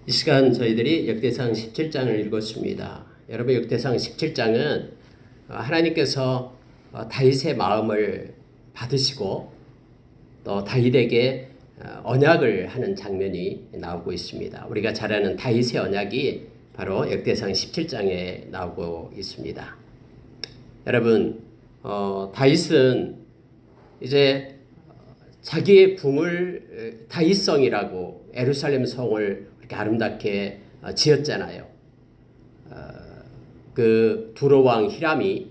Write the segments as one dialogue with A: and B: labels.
A: 이 시간 저희들이 역대상 17장을 읽었습니다. 여러분, 역대상 17장은 하나님께서 다윗의 마음을 받으시고 또 다윗에게 언약을 하는 장면이 나오고 있습니다. 우리가 잘 아는 다윗의 언약이 바로 역대상 17장에 나오고 있습니다. 여러분, 다윗은 이제 자기의 궁을 다윗성이라고 예루살렘 성을 이렇게 아름답게 지었잖아요. 그 두로왕 히람이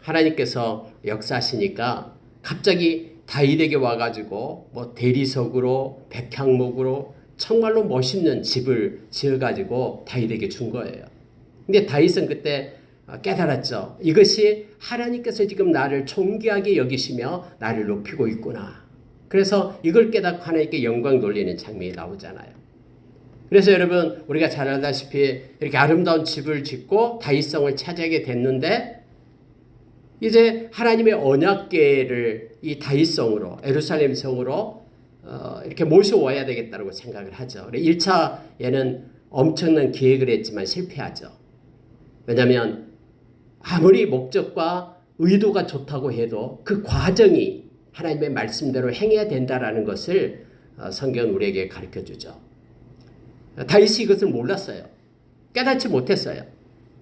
A: 하나님께서 역사하시니까 갑자기 다윗에게 와가지고 뭐 대리석으로 백향목으로 정말로 멋있는 집을 지어가지고 다윗에게 준 거예요. 근데 다윗은 그때 깨달았죠. 이것이 하나님께서 지금 나를 존귀하게 여기시며 나를 높이고 있구나. 그래서 이걸 깨닫고 하나님께 영광 돌리는 장면이 나오잖아요. 그래서 여러분, 우리가 잘 알다시피 이렇게 아름다운 집을 짓고 다윗성을 차지하게 됐는데 이제 하나님의 언약궤를 이 다윗성으로 예루살렘 성으로 이렇게 모셔와야 되겠다고 생각을 하죠. 1차에는 엄청난 기획을 했지만 실패하죠. 왜냐하면 아무리 목적과 의도가 좋다고 해도 그 과정이 하나님의 말씀대로 행해야 된다라는 것을 성경은 우리에게 가르쳐주죠. 다윗이 이것을 몰랐어요. 깨닫지 못했어요.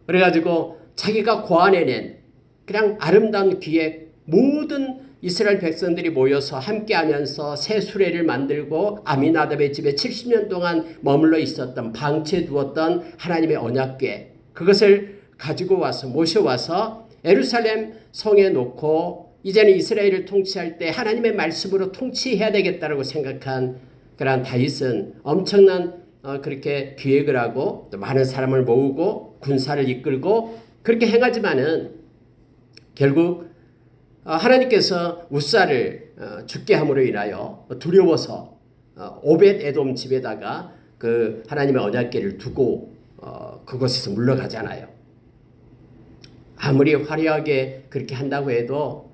A: 그래가지고 자기가 고안해낸 그냥 아름다운 기획, 모든 이스라엘 백성들이 모여서 함께하면서 새 수레를 만들고 아미나답의 집에 70년 동안 머물러 있었던, 방치해두었던 하나님의 언약궤, 그것을 가지고 와서 모셔와서 예루살렘 성에 놓고 이제는 이스라엘을 통치할 때 하나님의 말씀으로 통치해야 되겠다고 생각한 그러한 다윗은 엄청난 그렇게 기획을 하고 또 많은 사람을 모으고 군사를 이끌고 그렇게 행하지만은 결국 하나님께서 우사를 죽게 함으로 인하여 두려워서 오벳 에돔 집에다가 그 하나님의 언약궤를 두고 그곳에서 물러가잖아요. 아무리 화려하게 그렇게 한다고 해도,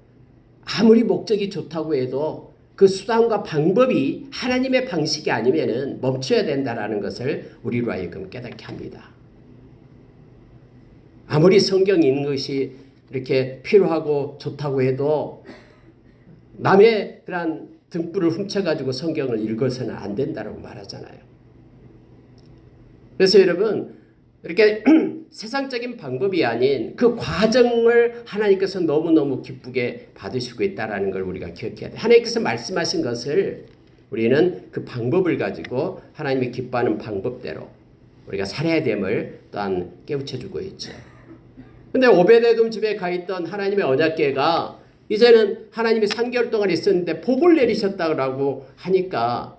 A: 아무리 목적이 좋다고 해도 그 수단과 방법이 하나님의 방식이 아니면은 멈춰야 된다라는 것을 우리로 하여금 깨닫게 합니다. 아무리 성경이 있는 것이 이렇게 필요하고 좋다고 해도 남의 그런 등불을 훔쳐가지고 성경을 읽어서는 안 된다라고 말하잖아요. 그래서 여러분, 이렇게 세상적인 방법이 아닌 그 과정을 하나님께서 너무너무 기쁘게 받으시고 있다는 걸 우리가 기억해야 돼요. 하나님께서 말씀하신 것을 우리는 그 방법을 가지고 하나님이 기뻐하는 방법대로 우리가 살아야 됨을 또한 깨우쳐주고 있죠. 근데 오벳에돔 집에 가 있던 하나님의 언약궤가 이제는 하나님이 3개월 동안 있었는데 복을 내리셨다고 하니까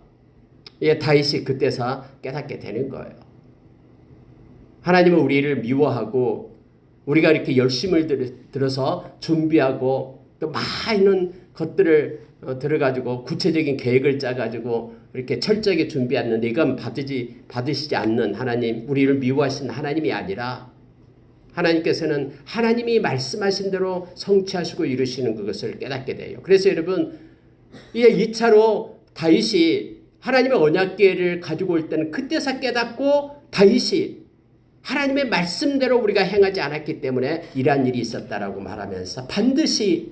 A: 다윗이 그때서 깨닫게 되는 거예요. 하나님은 우리를 미워하고 우리가 이렇게 열심을 들어서 준비하고 또 많은 것들을 들어가지고 구체적인 계획을 짜가지고 이렇게 철저하게 준비했는데 이건 받으시지 않는 하나님, 우리를 미워하시는 하나님이 아니라 하나님께서는 하나님이 말씀하신 대로 성취하시고 이루시는 그것을 깨닫게 돼요. 그래서 여러분, 이게 2차로 다윗이 하나님의 언약궤를 가지고 올 때는 그때서 깨닫고 다윗이 하나님의 말씀대로 우리가 행하지 않았기 때문에 이러한 일이 있었다라고 말하면서 반드시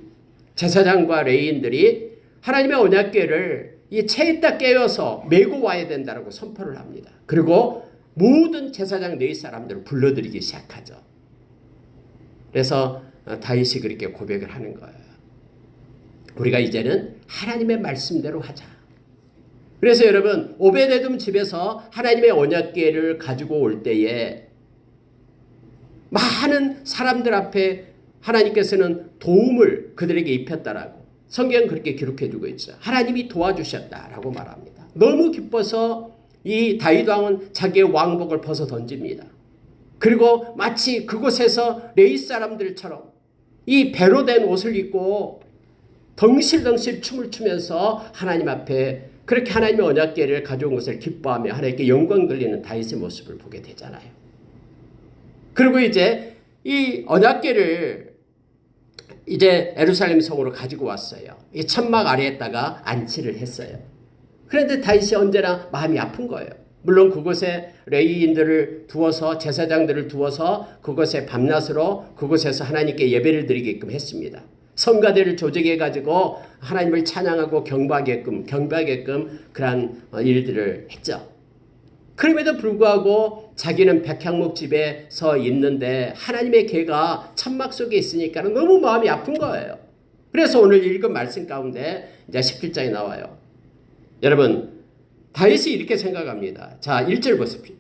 A: 제사장과 레위인들이 하나님의 언약궤를 이 채에다 깨어서 메고 와야 된다라고 선포를 합니다. 그리고 모든 제사장 레위 사람들을 불러들이기 시작하죠. 그래서 다윗이 그렇게 고백을 하는 거예요. 우리가 이제는 하나님의 말씀대로 하자. 그래서 여러분, 오벳에돔 집에서 하나님의 언약궤를 가지고 올 때에 많은 사람들 앞에 하나님께서는 도움을 그들에게 입혔다라고 성경은 그렇게 기록해주고 있어요. 하나님이 도와주셨다라고 말합니다. 너무 기뻐서 이 다윗 왕은 자기의 왕복을 벗어 던집니다. 그리고 마치 그곳에서 레위 사람들처럼 이 배로 된 옷을 입고 덩실덩실 춤을 추면서 하나님 앞에 그렇게 하나님의 언약궤를 가져온 것을 기뻐하며 하나님께 영광 돌리는 다윗의 모습을 보게 되잖아요. 그리고 이제 이 언약궤를 이제 예루살렘 성으로 가지고 왔어요. 이 천막 아래에다가 안치를 했어요. 그런데 다윗이 언제나 마음이 아픈 거예요. 물론 그곳에 레위인들을 두어서 제사장들을 두어서 그곳에 밤낮으로 그곳에서 하나님께 예배를 드리게끔 했습니다. 성가대를 조직해 가지고 하나님을 찬양하고 경배하게끔 그러한 일들을 했죠. 그럼에도 불구하고 자기는 백향목 집에 서 있는데 하나님의 계가 천막 속에 있으니까 너무 마음이 아픈 거예요. 그래서 오늘 읽은 말씀 가운데 이제 17장에 나와요. 여러분, 다윗이 이렇게 생각합니다. 자, 1절 보십시오.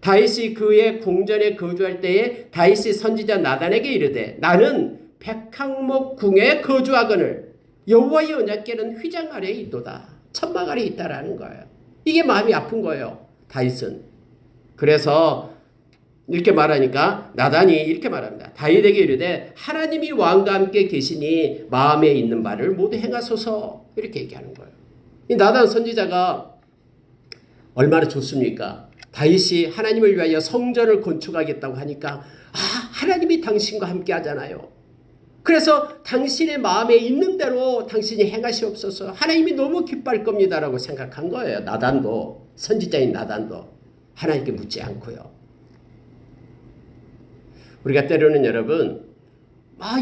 A: 다윗이 그의 궁전에 거주할 때에 다윗이 선지자 나단에게 이르되 나는 백향목 궁에 거주하거늘 여호와의 언약궤는 휘장 아래에 있도다. 천막 아래에 있다라는 거예요. 이게 마음이 아픈 거예요. 다윗은. 그래서 이렇게 말하니까 나단이 이렇게 말합니다. 다윗에게 이르되 하나님이 왕과 함께 계시니 마음에 있는 바를 모두 행하소서. 이렇게 얘기하는 거예요. 이 나단 선지자가 얼마나 좋습니까? 다윗이 하나님을 위하여 성전을 건축하겠다고 하니까 하나님이 당신과 함께 하잖아요. 그래서 당신의 마음에 있는 대로 당신이 행하시옵소서. 하나님이 너무 기뻐할 겁니다라고 생각한 거예요. 나단도, 선지자인 나단도 하나님께 묻지 않고요. 우리가 때로는 여러분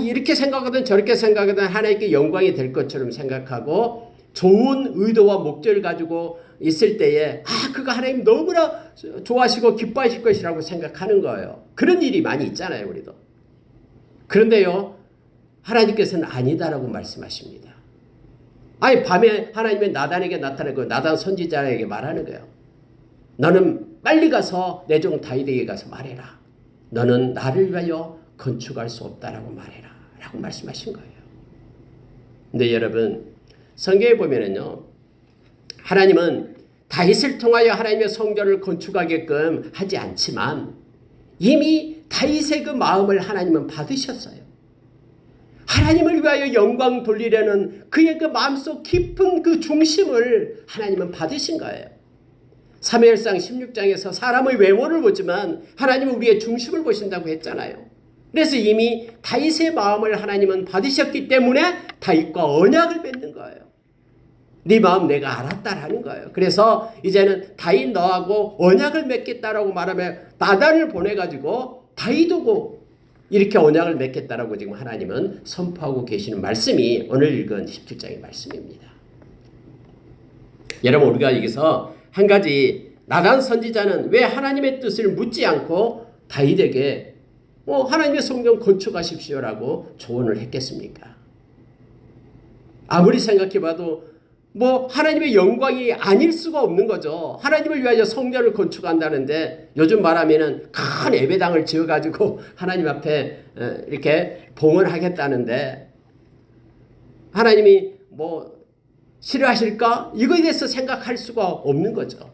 A: 이렇게 생각하든 저렇게 생각하든 하나님께 영광이 될 것처럼 생각하고 좋은 의도와 목적을 가지고 있을 때에 그거 하나님 너무나 좋아하시고 기뻐하실 것이라고 생각하는 거예요. 그런 일이 많이 있잖아요. 우리도. 그런데요, 하나님께서는 아니다라고 말씀하십니다. 아니 밤에 하나님의 나단에게 나타나고 나단 선지자에게 말하는 거예요. 너는 빨리 가서 내 종 다윗에게 가서 말해라. 너는 나를 위하여 건축할 수 없다라고 말해라 라고 말씀하신 거예요. 근데 여러분 성경에 보면은요, 하나님은 다윗을 통하여 하나님의 성전을 건축하게끔 하지 않지만 이미 다윗의 그 마음을 하나님은 받으셨어요. 하나님을 위하여 영광 돌리려는 그의 그 마음속 깊은 그 중심을 하나님은 받으신 거예요. 사무엘상 16장에서 사람의 외모를 보지만 하나님은 우리의 중심을 보신다고 했잖아요. 그래서 이미 다윗의 마음을 하나님은 받으셨기 때문에 다윗과 언약을 맺는 거예요. 네 마음 내가 알았다라는 거예요. 그래서 이제는 다윗 너하고 언약을 맺겠다라고 말하며 나단을 보내가지고 다윗하고 이렇게 언약을 맺겠다라고 지금 하나님은 선포하고 계시는 말씀이 오늘 읽은 17장의 말씀입니다. 여러분 우리가 여기서 한 가지 나단 선지자는 왜 하나님의 뜻을 묻지 않고 다윗에게 하나님의 성전 건축하십시오라고 조언을 했겠습니까? 아무리 생각해봐도 하나님의 영광이 아닐 수가 없는 거죠. 하나님을 위하여 성전을 건축한다는데 요즘 말하면은 큰 예배당을 지어가지고 하나님 앞에 이렇게 봉헌하겠다는데 하나님이 싫어하실까? 이거에 대해서 생각할 수가 없는 거죠.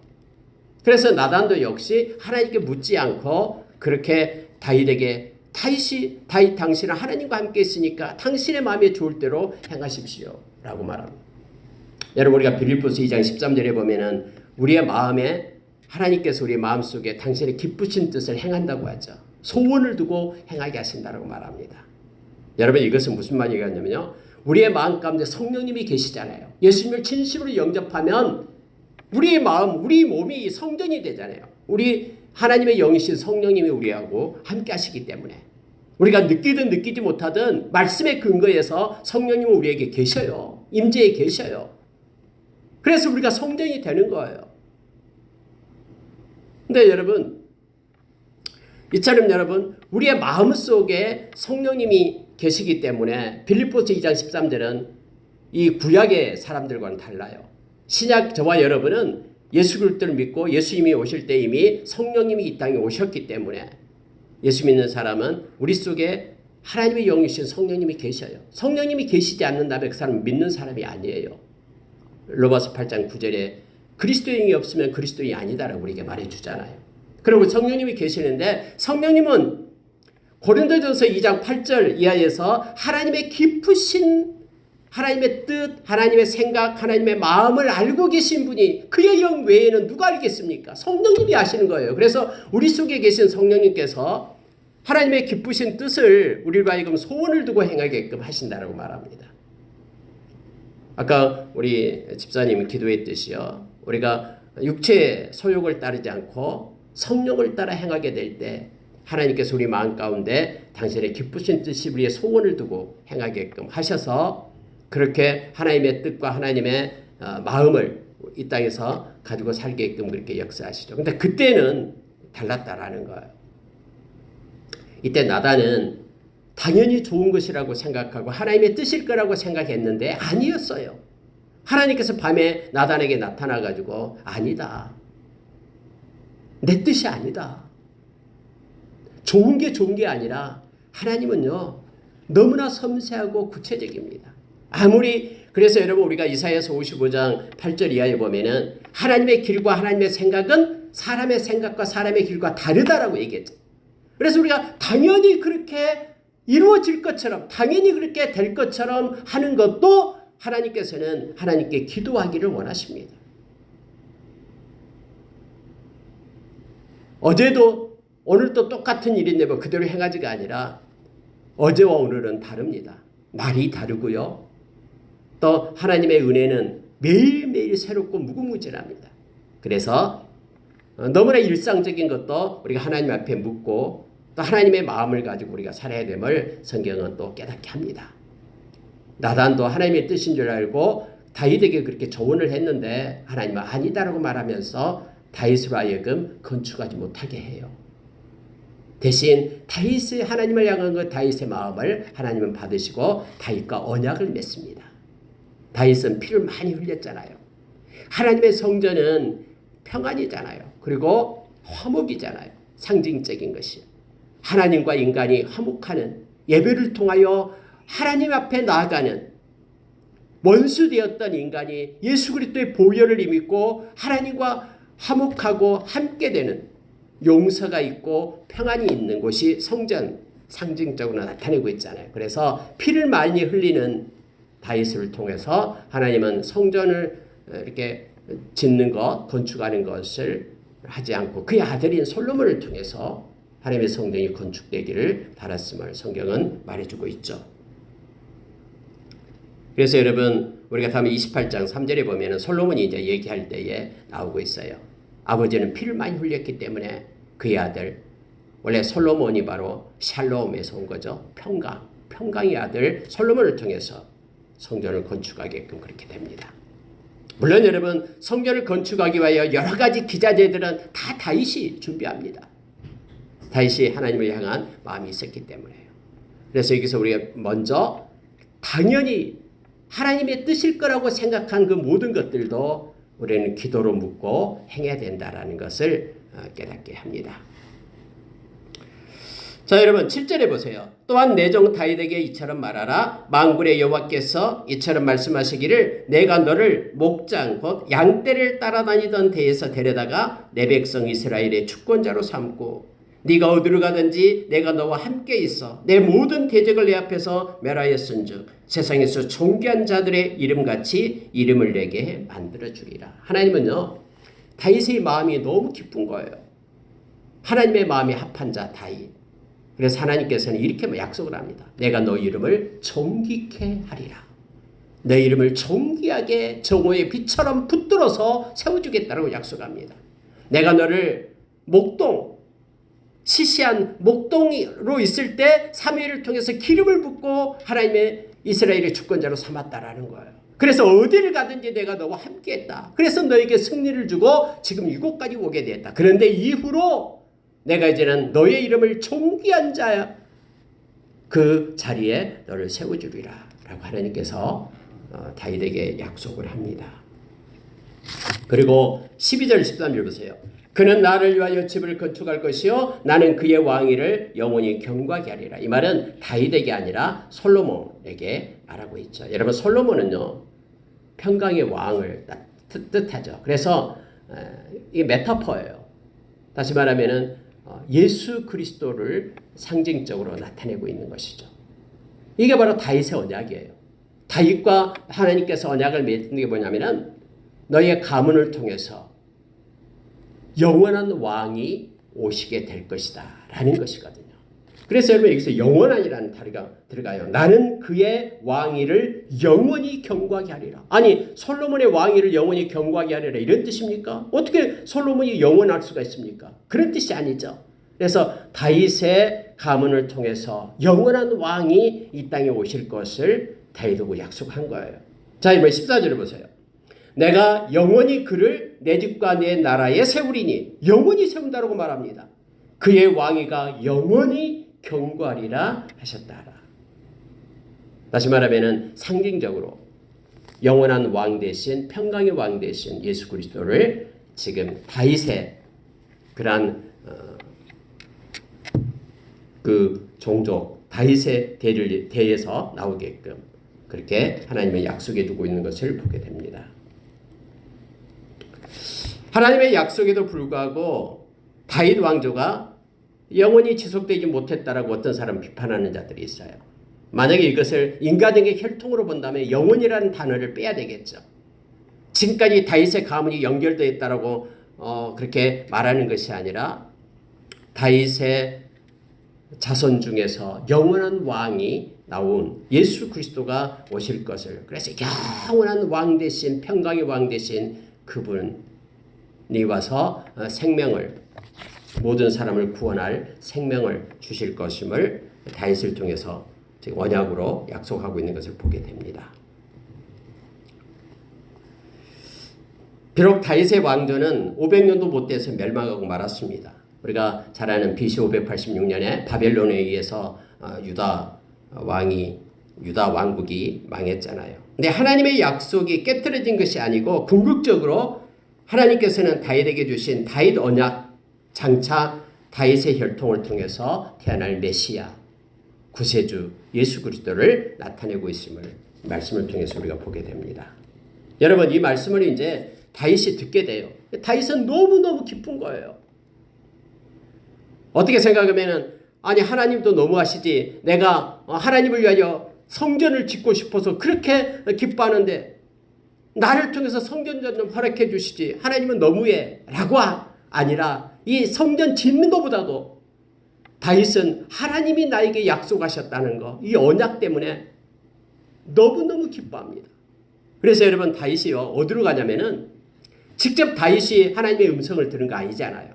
A: 그래서 나단도 역시 하나님께 묻지 않고 그렇게 다윗에게 다윗 당신은 하나님과 함께 있으니까 당신의 마음에 좋을 대로 행하십시오 라고 말합니다. 여러분 우리가 빌립보서 2장 13절에 보면은 우리의 마음에 하나님께서 우리의 마음속에 당신의 기쁘신 뜻을 행한다고 하죠. 소원을 두고 행하게 하신다고 말합니다. 여러분 이것은 무슨 말이냐면요, 우리의 마음 가운데 성령님이 계시잖아요. 예수님을 진심으로 영접하면 우리의 마음, 우리 몸이 성전이 되잖아요. 우리 하나님의 영이신 성령님이 우리하고 함께 하시기 때문에 우리가 느끼든 느끼지 못하든 말씀의 근거에서 성령님은 우리에게 계셔요. 임재에 계셔요. 그래서 우리가 성전이 되는 거예요. 근데 여러분 이처럼 여러분 우리의 마음속에 성령님이 계시기 때문에 빌립보서 2장 13절은 이 구약의 사람들과는 달라요. 신약 저와 여러분은 예수 그리스도를 믿고 예수님이 오실 때 이미 성령님이 이 땅에 오셨기 때문에 예수 믿는 사람은 우리 속에 하나님의 영이신 성령님이 계셔요. 성령님이 계시지 않는다면 그 사람은 믿는 사람이 아니에요. 로마서 8장 9절에 그리스도의 영이 없으면 그리스도인이 아니다라고 우리에게 말해주잖아요. 그리고 성령님이 계시는데 성령님은 고린도전서 2장 8절 이하에서 하나님의 깊으신 하나님의 뜻, 하나님의 생각, 하나님의 마음을 알고 계신 분이 그의 영 외에는 누가 알겠습니까? 성령님이 아시는 거예요. 그래서 우리 속에 계신 성령님께서 하나님의 깊으신 뜻을 우리로 하여금 소원을 두고 행하게끔 하신다라고 말합니다. 아까 우리 집사님이 기도했듯이요. 우리가 육체의 소욕을 따르지 않고 성령을 따라 행하게 될 때 하나님께서 우리 마음 가운데 당신의 기쁘신 뜻이 우리의 소원을 두고 행하게끔 하셔서 그렇게 하나님의 뜻과 하나님의 마음을 이 땅에서 가지고 살게끔 그렇게 역사하시죠. 근데 그때는 달랐다라는 거예요. 이때 나단은 당연히 좋은 것이라고 생각하고 하나님의 뜻일 거라고 생각했는데 아니었어요. 하나님께서 밤에 나단에게 나타나가지고 아니다. 내 뜻이 아니다. 좋은 게 아니라 하나님은요 너무나 섬세하고 구체적입니다. 그래서 여러분 우리가 이사야서 55장 8절 이하에 보면은 하나님의 길과 하나님의 생각은 사람의 생각과 사람의 길과 다르다라고 얘기했죠. 그래서 우리가 당연히 그렇게 이루어질 것처럼 당연히 그렇게 될 것처럼 하는 것도 하나님께서는 하나님께 기도하기를 원하십니다. 어제도 오늘도 똑같은 일인데 뭐 그대로 행하지가 아니라 어제와 오늘은 다릅니다. 날이 다르고요. 또 하나님의 은혜는 매일매일 새롭고 무궁무진합니다. 그래서 너무나 일상적인 것도 우리가 하나님 앞에 묻고 또 하나님의 마음을 가지고 우리가 살아야 됨을 성경은 또 깨닫게 합니다. 나단도 하나님의 뜻인 줄 알고 다윗에게 그렇게 조언을 했는데 하나님은 아니다라고 말하면서 다윗으로 하여금 건축하지 못하게 해요. 대신 다윗의 하나님을 향한 그 다윗의 마음을 하나님은 받으시고 다윗과 언약을 맺습니다. 다윗은 피를 많이 흘렸잖아요. 하나님의 성전은 평안이잖아요. 그리고 화목이잖아요. 상징적인 것이. 하나님과 인간이 화목하는 예배를 통하여 하나님 앞에 나아가는 원수되었던 인간이 예수 그리스도의 보혈을 힘입고 하나님과 화목하고 함께 되는 용서가 있고 평안이 있는 곳이 성전 상징적으로 나타내고 있잖아요. 그래서 피를 많이 흘리는 다윗을 통해서 하나님은 성전을 이렇게 짓는 것, 건축하는 것을 하지 않고 그의 아들인 솔로몬을 통해서 하나님의 성전이 건축되기를 바랐음을 성경은 말해주고 있죠. 그래서 여러분 우리가 다음에 28장 3절에 보면 솔로몬이 이제 얘기할 때에 나오고 있어요. 아버지는 피를 많이 흘렸기 때문에 그의 아들, 원래 솔로몬이 바로 샬롬에서 온 거죠. 평강의 아들 솔로몬을 통해서 성전을 건축하게끔 그렇게 됩니다. 물론 여러분 성전을 건축하기 위하여 여러 가지 기자재들은 다 다윗이 준비합니다. 다윗이 하나님을 향한 마음이 있었기 때문에요. 그래서 여기서 우리가 먼저 당연히 하나님의 뜻일 거라고 생각한 그 모든 것들도 우리는 기도로 묻고 행해야 된다라는 것을 깨닫게 합니다. 자 여러분 7절에 보세요. 또한 내 종 다윗에게 이처럼 말하라. 만군의 여호와께서 이처럼 말씀하시기를 내가 너를 목장 곧 양떼를 따라다니던 데에서 데려다가 내 백성 이스라엘의 주권자로 삼고 네가 어디로 가든지 내가 너와 함께 있어 내 모든 대적을 내 앞에서 멸하였은즉 세상에서 존귀한 자들의 이름같이 이름을 내게 만들어주리라. 하나님은요 다윗의 마음이 너무 기쁜 거예요. 하나님의 마음이 합한 자 다윗. 그래서 하나님께서는 이렇게 약속을 합니다. 내가 너 이름을 존귀케 하리라. 내 이름을 존귀하게 정오의 빛처럼 붙들어서 세워주겠다고 약속합니다. 내가 너를 목동 시시한 목동으로 있을 때 사무엘을 통해서 기름을 붓고 하나님의 이스라엘의 주권자로 삼았다라는 거예요. 그래서 어디를 가든지 내가 너와 함께했다. 그래서 너에게 승리를 주고 지금 이곳까지 오게 됐다. 그런데 이후로 내가 이제는 너의 이름을 존귀한 자야 그 자리에 너를 세워주리라 라고 하나님께서 다윗에게 약속을 합니다. 그리고 12절 13절 보세요. 그는 나를 위하여 집을 건축할 것이요 나는 그의 왕위를 영원히 경고하게 하리라. 이 말은 다윗에게 아니라 솔로몬에게 말하고 있죠. 여러분 솔로몬은요 평강의 왕을 뜻하죠. 그래서 이게 메타포예요. 다시 말하면은 예수 그리스도를 상징적으로 나타내고 있는 것이죠. 이게 바로 다윗의 언약이에요. 다윗과 하나님께서 언약을 맺는 게 뭐냐면은 너희의 가문을 통해서 영원한 왕이 오시게 될 것이다 라는 것이거든요. 그래서 여러분 여기서 영원한이라는 단어가 들어가요. 나는 그의 왕위를 영원히 경고하게 하리라. 아니 솔로몬의 왕위를 영원히 경고하게 하리라 이런 뜻입니까? 어떻게 솔로몬이 영원할 수가 있습니까? 그런 뜻이 아니죠. 그래서 다윗의 가문을 통해서 영원한 왕이 이 땅에 오실 것을 다윗하고 약속한 거예요. 자, 이번 14절을 보세요. 내가 영원히 그를 내 집과 내 나라에 세우리니 영원히 세운다라고 말합니다. 그의 왕위가 영원히 경고하리라 하셨다. 다시 말하면 상징적으로 영원한 왕 대신 평강의 왕 대신 예수 그리스도를 지금 다윗의 그러한 그 종족 다윗의 대에서 나오게끔 그렇게 하나님의 약속해 두고 있는 것을 보게 됩니다. 하나님의 약속에도 불구하고 다윗 왕조가 영원히 지속되지 못했다라고 어떤 사람 비판하는 자들이 있어요. 만약에 이것을 인간에게 혈통으로 본다면 영원이라는 단어를 빼야 되겠죠. 지금까지 다윗의 가문이 연결되어 있다라고 그렇게 말하는 것이 아니라 다윗의 자손 중에서 영원한 왕이 나온 예수 그리스도가 오실 것을, 그래서 영원한 왕 대신 평강의 왕 대신 그분이 와서 생명을, 모든 사람을 구원할 생명을 주실 것임을 다윗을 통해서 언약으로 약속하고 있는 것을 보게 됩니다. 비록 다윗의 왕조는 500년도 못 돼서 멸망하고 말았습니다. 우리가 잘 아는 BC 586년에 바벨론에 의해서 유다 왕국이 망했잖아요. 근데 하나님의 약속이 깨트려진 것이 아니고 궁극적으로 하나님께서는 다윗에게 주신 다윗 언약, 장차 다윗의 혈통을 통해서 태어날 메시아, 구세주 예수 그리스도를 나타내고 있음을 말씀을 통해서 우리가 보게 됩니다. 여러분, 이 말씀을 이제 다윗이 듣게 돼요. 다윗은 너무너무 기쁜 거예요. 어떻게 생각하면은, 아니 하나님도 너무하시지, 내가 하나님을 위하여 성전을 짓고 싶어서 그렇게 기뻐하는데 나를 통해서 성전 좀 허락해 주시지, 하나님은 너무해 라고 아니라 이 성전 짓는 것보다도 다윗은 하나님이 나에게 약속하셨다는 거, 이 언약 때문에 너무너무 기뻐합니다. 그래서 여러분, 다윗이요 어디로 가냐면은 직접 다윗이 하나님의 음성을 들은 거 아니잖아요.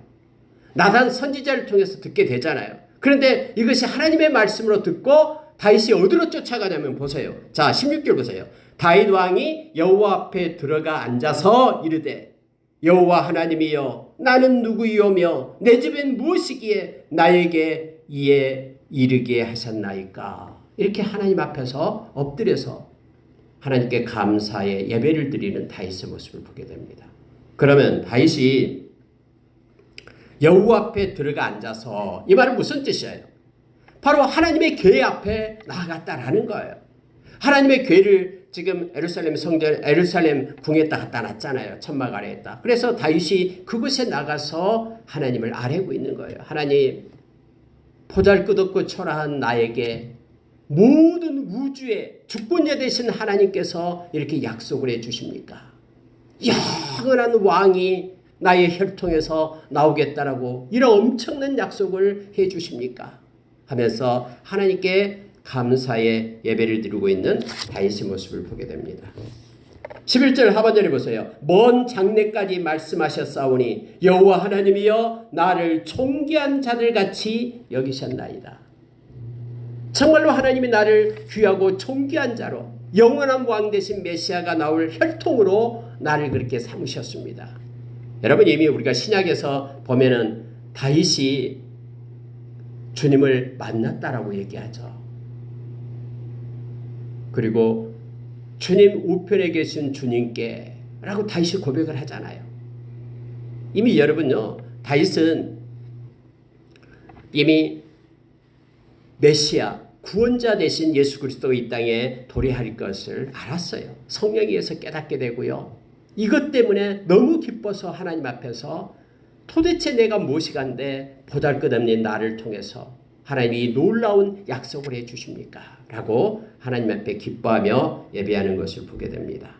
A: 나단 선지자를 통해서 듣게 되잖아요. 그런데 이것이 하나님의 말씀으로 듣고 다윗이 어디로 쫓아가냐면 보세요. 자, 16절 보세요. 다윗 왕이 여호와 앞에 들어가 앉아서 이르되, 여호와 하나님이여, 나는 누구이오며 내 집엔 무엇이기에 나에게 이에 이르게 하셨나이까. 이렇게 하나님 앞에서 엎드려서 하나님께 감사의 예배를 드리는 다윗의 모습을 보게 됩니다. 그러면 다윗이 여호와 앞에 들어가 앉아서, 이 말은 무슨 뜻이에요? 바로 하나님의 궤 앞에 나아갔다라는 거예요. 하나님의 궤를 지금 예루살렘 성전, 예루살렘 궁에다 갖다 놨잖아요. 천막 아래에다. 그래서 다윗이 그곳에 나가서 하나님을 아뢰고 있는 거예요. 하나님, 보잘것없고 초라한 나에게 모든 우주의 주권자 되신 하나님께서 이렇게 약속을 해 주십니까? 영원한 왕이 나의 혈통에서 나오겠다라고 이런 엄청난 약속을 해 주십니까? 하면서 하나님께 감사의 예배를 드리고 있는 다윗의 모습을 보게 됩니다. 11절 하반절에 보세요. 먼 장래까지 말씀하셨사오니 여호와 하나님이여, 나를 존귀한 자들같이 여기셨나이다. 정말로 하나님이 나를 귀하고 존귀한 자로, 영원한 왕 대신 메시아가 나올 혈통으로 나를 그렇게 삼으셨습니다. 여러분, 이미 우리가 신약에서 보면은 다윗이 주님을 만났다라고 얘기하죠. 그리고 주님 우편에 계신 주님께 라고 다윗이 고백을 하잖아요. 이미 여러분요, 다윗은 이미 메시아, 구원자 되신 예수 그리스도가 이 땅에 도래할 것을 알았어요. 성령에 의해서 깨닫게 되고요. 이것 때문에 너무 기뻐서 하나님 앞에서 도대체 내가 무엇이 간데 보잘것없는 나를 통해서 하나님이 이 놀라운 약속을 해 주십니까? 라고 하나님 앞에 기뻐하며 예배하는 것을 보게 됩니다.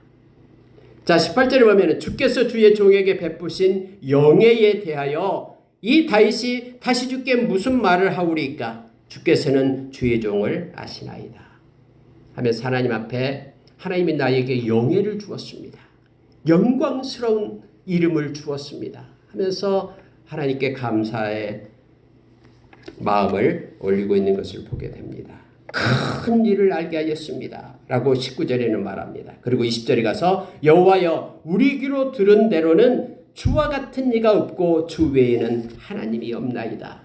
A: 자, 18절에 보면 주께서 주의 종에게 베푸신 영예에 대하여 이 다윗이 다시 주께 무슨 말을 하오리까? 주께서는 주의 종을 아시나이다 하면서 하나님 앞에 하나님이 나에게 영예를 주었습니다. 영광스러운 이름을 주었습니다 하면서 하나님께 감사의 마음을 올리고 있는 것을 보게 됩니다. 큰 일을 알게 하였습니다 라고 19절에는 말합니다. 그리고 20절에 가서 여호와여 우리 귀로 들은 대로는 주와 같은 이가 없고 주 외에는 하나님이 없나이다.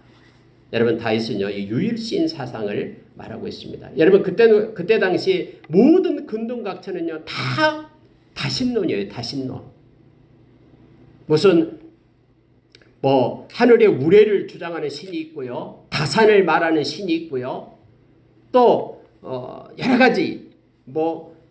A: 여러분 다윗은요 이 유일신 사상을 말하고 있습니다. 여러분 그때 당시 모든 근동각처는요 다 다신론이에요. 다신론. 무슨 하늘의 우레를 주장하는 신이 있고요. 다산을 말하는 신이 있고요. 또 여러 가지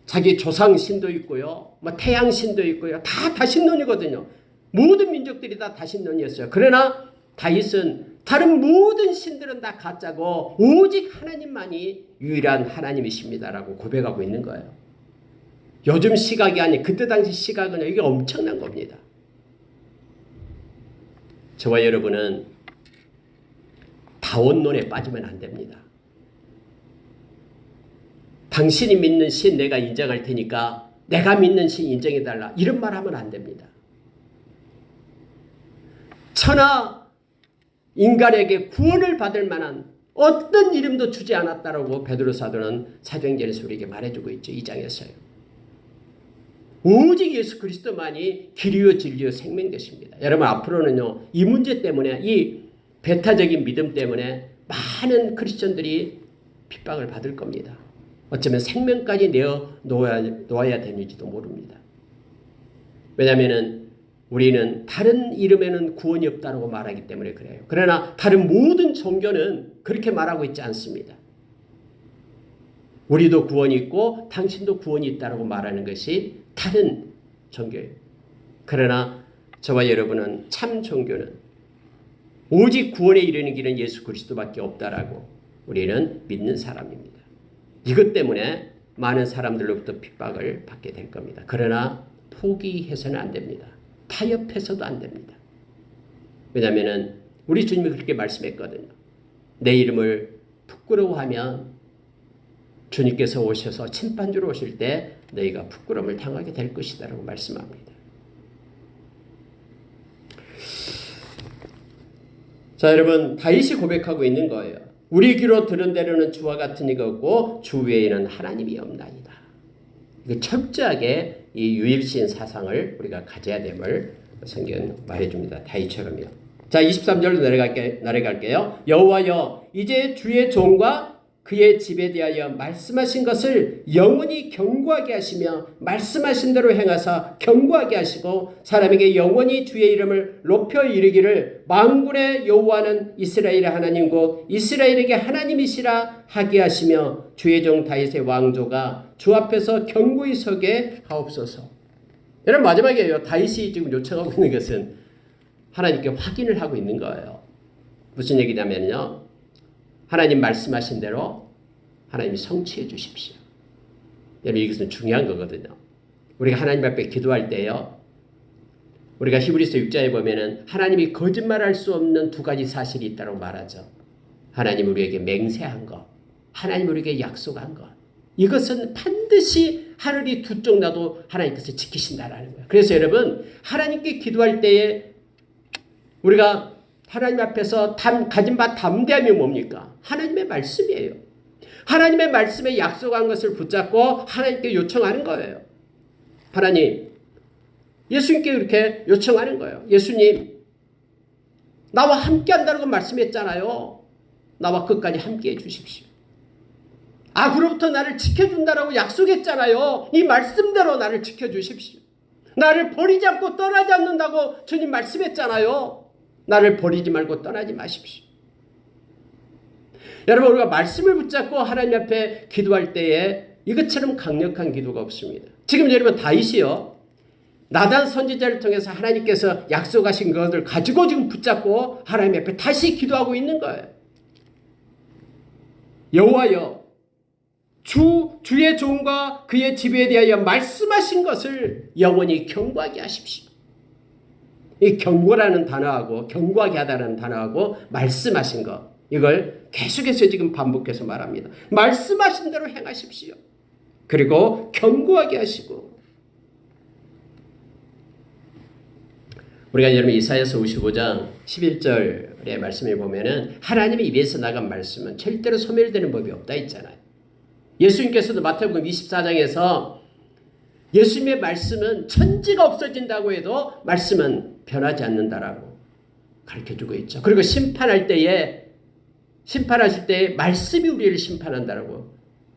A: 자기 조상 신도 있고요. 태양 신도 있고요. 다 다신론이거든요. 모든 민족들이 다 다신론이었어요. 그러나 다윗은 다른 모든 신들은 다 가짜고 오직 하나님만이 유일한 하나님이십니다라고 고백하고 있는 거예요. 요즘 시각이 아닌 그때 당시 시각은 이게 엄청난 겁니다. 저와 여러분은 다원론에 빠지면 안 됩니다. 당신이 믿는 신 내가 인정할 테니까 내가 믿는 신 인정해달라 이런 말 하면 안 됩니다. 천하 인간에게 구원을 받을 만한 어떤 이름도 주지 않았다라고 베드로 사도는 사도행전에서 우리에게 말해주고 있죠. 2장에서요. 오직 예수 그리스도만이 길이요 진리요 생명 되십니다. 여러분 앞으로는요 이 문제 때문에 이 배타적인 믿음 때문에 많은 크리스천들이 핍박을 받을 겁니다. 어쩌면 생명까지 내어 놓아야 되는지도 모릅니다. 왜냐하면 우리는 다른 이름에는 구원이 없다고 말하기 때문에 그래요. 그러나 다른 모든 종교는 그렇게 말하고 있지 않습니다. 우리도 구원이 있고 당신도 구원이 있다고 말하는 것이 다른 종교예요. 그러나 저와 여러분은 참 종교는 오직 구원에 이르는 길은 예수 그리스도밖에 없다라고 우리는 믿는 사람입니다. 이것 때문에 많은 사람들로부터 핍박을 받게 될 겁니다. 그러나 포기해서는 안 됩니다. 타협해서도 안 됩니다. 왜냐하면 우리 주님이 그렇게 말씀했거든요. 내 이름을 부끄러워하면 주님께서 오셔서 심판주로 오실 때 너희가 부끄러움을 당하게 될 것이다 라고 말씀합니다. 자 여러분 다윗이 고백하고 있는 거예요. 우리 귀로 들은 대로는 주와 같은 이가 없고 주 외에는 하나님이 없나이다. 이게 철저하게 이 유일신 사상을 우리가 가져야 됨을 성경은 말해줍니다. 다윗처럼요. 자 23절로 내려갈게요. 여호와여 이제 주의 종과 그의 집에 대하여 말씀하신 것을 영원히 견고하게 하시며 말씀하신 대로 행하사 견고하게 하시고 사람에게 영원히 주의 이름을 높여 이르기를 만군의 여호와는 이스라엘의 하나님 곧 이스라엘에게 하나님이시라 하게 하시며 주의 종 다윗의 왕조가 주 앞에서 견고히 서게 하옵소서. 여러분 마지막에요. 다윗이 지금 요청하고 있는 것은 하나님께 확인을 하고 있는 거예요. 무슨 얘기냐면요. 하나님 말씀하신 대로 하나님이 성취해 주십시오. 여러분 이것은 중요한 거거든요. 우리가 하나님 앞에 기도할 때요. 우리가 히브리서 6장에 보면은 하나님이 거짓말할 수 없는 두 가지 사실이 있다고 말하죠. 하나님 우리에게 맹세한 것, 하나님 우리에게 약속한 것. 이것은 반드시 하늘이 두 쪽 나도 하나님께서 지키신다라는 거예요. 그래서 여러분 하나님께 기도할 때에 우리가 하나님 앞에서 가진 바 담대함이 뭡니까? 하나님의 말씀이에요. 하나님의 말씀에 약속한 것을 붙잡고 하나님께 요청하는 거예요. 하나님, 예수님께 이렇게 요청하는 거예요. 예수님, 나와 함께 한다고 말씀했잖아요. 나와 끝까지 함께 해 주십시오. 악으로부터 나를 지켜준다라고 약속했잖아요. 이 말씀대로 나를 지켜주십시오. 나를 버리지 않고 떠나지 않는다고 주님 말씀했잖아요. 나를 버리지 말고 떠나지 마십시오. 여러분 우리가 말씀을 붙잡고 하나님 앞에 기도할 때에 이것처럼 강력한 기도가 없습니다. 지금 여러분 다윗이요. 나단 선지자를 통해서 하나님께서 약속하신 것을 가지고 지금 붙잡고 하나님 앞에 다시 기도하고 있는 거예요. 여호와여 주의 종과 그의 집에 대하여 말씀하신 것을 영원히 견고하게 하십시오. 이 견고라는 단어하고 견고하게 하다는 단어하고 말씀하신 것 이걸 계속해서 지금 반복해서 말합니다. 말씀하신 대로 행하십시오. 그리고 견고하게 하시고. 우리가 여러분 이사야서 55장 11절의 말씀에 보면은 하나님의 입에서 나간 말씀은 절대로 소멸되는 법이 없다 있잖아요. 예수님께서도 마태복음 24장에서 예수님의 말씀은 천지가 없어진다고 해도 말씀은 변하지 않는다라고 가르쳐주고 있죠. 그리고 심판하실 때에 말씀이 우리를 심판한다라고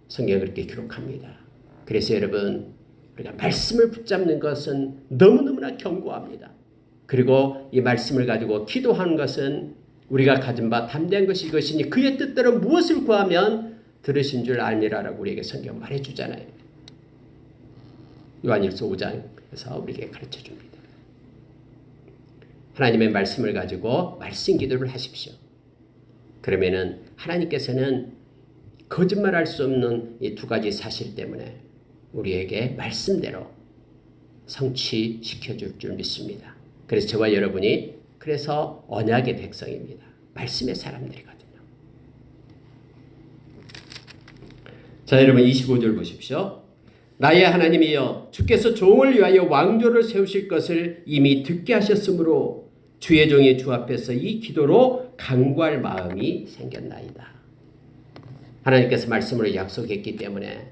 A: 성경에 그렇게 기록합니다. 그래서 여러분 우리가 말씀을 붙잡는 것은 너무너무나 견고합니다. 그리고 이 말씀을 가지고 기도하는 것은 우리가 가진 바 담대한 것이 이것이니 그의 뜻대로 무엇을 구하면 들으신 줄 알미라라고 우리에게 성경 말해주잖아요. 요한일서 5장에서 우리에게 가르쳐줍니다. 하나님의 말씀을 가지고 말씀 기도를 하십시오. 그러면은 하나님께서는 거짓말할 수 없는 이 두 가지 사실 때문에 우리에게 말씀대로 성취시켜 줄 믿습니다. 그래서 저와 여러분이 그래서 언약의 백성입니다. 말씀의 사람들이거든요. 자, 여러분 25절 보십시오. 나의 하나님이여 주께서 종을 위하여 왕조를 세우실 것을 이미 듣게 하셨으므로 주의 종이 주 앞에서 이 기도로 간구할 마음이 생겼나이다. 하나님께서 말씀으로 약속했기 때문에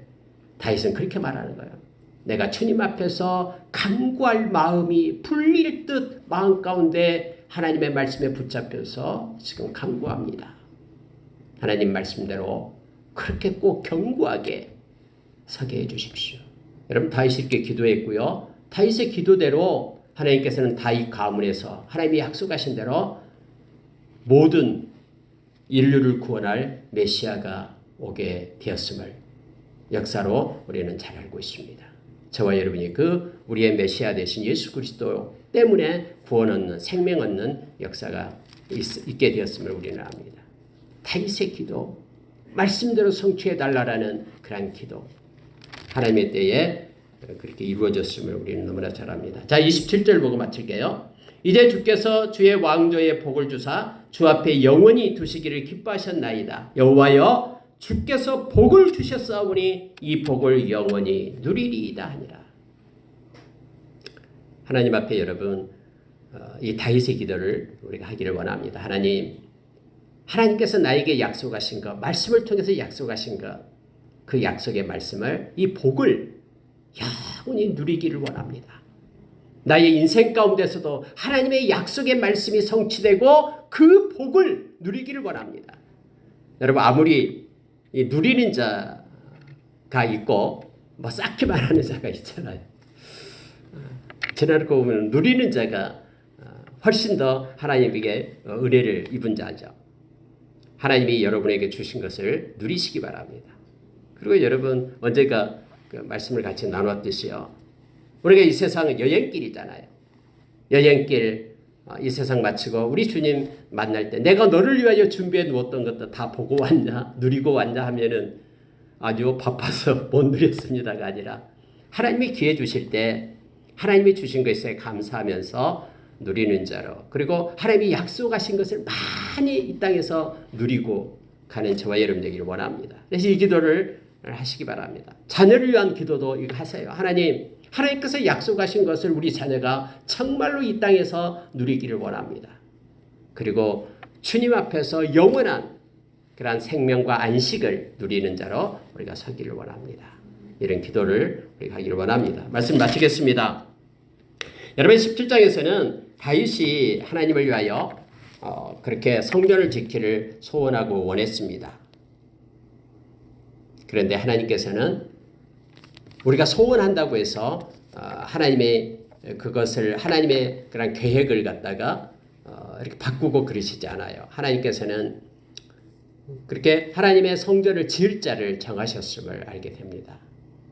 A: 다윗은 그렇게 말하는 거예요. 내가 주님 앞에서 간구할 마음이 풀릴 듯 마음 가운데 하나님의 말씀에 붙잡혀서 지금 간구합니다. 하나님 말씀대로 그렇게 꼭 견고하게 서게 해주십시오. 여러분 다윗이 이렇게 기도했고요. 다윗의 기도대로 하나님께서는 다윗 가문에서 하나님이 약속하신 대로 모든 인류를 구원할 메시아가 오게 되었음을 역사로 우리는 잘 알고 있습니다. 저와 여러분이 그 우리의 메시아 되신 예수 그리스도 때문에 구원 얻는 생명 얻는 역사가 있게 되었음을 우리는 압니다. 다윗의 기도, 말씀대로 성취해 달라라는 그런 기도, 하나님의 때에 그렇게 이루어졌음을 우리는 너무나 잘 압니다. 자, 27절 보고 마칠게요. 이제 주께서 주의 왕조에 복을 주사 주 앞에 영원히 두시기를 기뻐하셨나이다. 여호와여 주께서 복을 주셨사오니 이 복을 영원히 누리리이다 하니라. 하나님 앞에 여러분 이 다윗의 기도를 우리가 하기를 원합니다. 하나님께서 나에게 약속하신 것, 말씀을 통해서 약속하신 것, 그 약속의 말씀을, 이 복을 영원히 누리기를 원합니다. 나의 인생 가운데서도 하나님의 약속의 말씀이 성취되고 그 복을 누리기를 원합니다. 여러분 아무리 누리는 자가 있고 뭐 쌓기만 하는 자가 있잖아요. 지나고 보면 누리는 자가 훨씬 더 하나님에게 은혜를 입은 자죠. 하나님이 여러분에게 주신 것을 누리시기 바랍니다. 그리고 여러분 언제가 그 말씀을 같이 나눴듯이요. 우리가 이 세상은 여행길이잖아요. 여행길 이 세상 마치고 우리 주님 만날 때 내가 너를 위하여 준비해 두었던 것도 다 보고 왔냐 누리고 왔냐 하면은 아주 바빠서 못 누렸습니다가 아니라 하나님이 기회 주실 때 하나님이 주신 것에 감사하면서 누리는 자로, 그리고 하나님이 약속하신 것을 많이 이 땅에서 누리고 가는 저와 여러분 되기를 원합니다. 그래서 이 기도를 하시기 바랍니다. 자녀를 위한 기도도 이거 하세요. 하나님께서 약속하신 것을 우리 자녀가 정말로 이 땅에서 누리기를 원합니다. 그리고 주님 앞에서 영원한 그러한 생명과 안식을 누리는 자로 우리가 서기를 원합니다. 이런 기도를 우리가 하기를 원합니다. 말씀 마치겠습니다. 여러분 17장에서는 다윗이 하나님을 위하여 그렇게 성전을 짓기를 소원하고 원했습니다. 그런데 하나님께서는 우리가 소원한다고 해서 하나님의 그것을 하나님의 그런 계획을 갖다가 이렇게 바꾸고 그러시지 않아요. 하나님께서는 그렇게 하나님의 성전을 지을 자를 정하셨음을 알게 됩니다.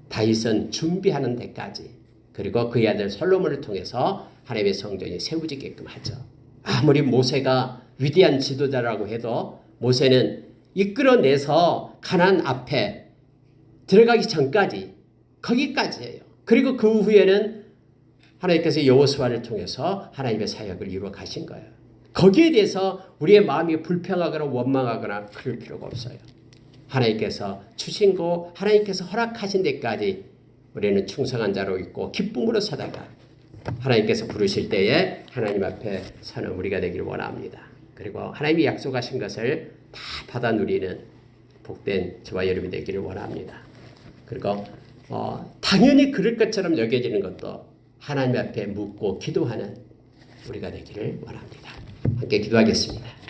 A: 다윗은 준비하는 데까지, 그리고 그의 아들 솔로몬을 통해서 하나님의 성전이 세워지게끔 하죠. 아무리 모세가 위대한 지도자라고 해도 모세는 이끌어내서 가나안 앞에 들어가기 전까지 거기까지예요. 그리고 그 후에는 하나님께서 여호수아를 통해서 하나님의 사역을 이루어 가신 거예요. 거기에 대해서 우리의 마음이 불평하거나 원망하거나 그럴 필요가 없어요. 하나님께서 주신 거 하나님께서 허락하신 데까지 우리는 충성한 자로 있고 기쁨으로 서다가 하나님께서 부르실 때에 하나님 앞에 서는 우리가 되기를 원합니다. 그리고 하나님이 약속하신 것을 다 받아 누리는 복된 저와 여러분이 되기를 원합니다. 그리고 당연히 그럴 것처럼 여겨지는 것도 하나님 앞에 묻고 기도하는 우리가 되기를 원합니다. 함께 기도하겠습니다.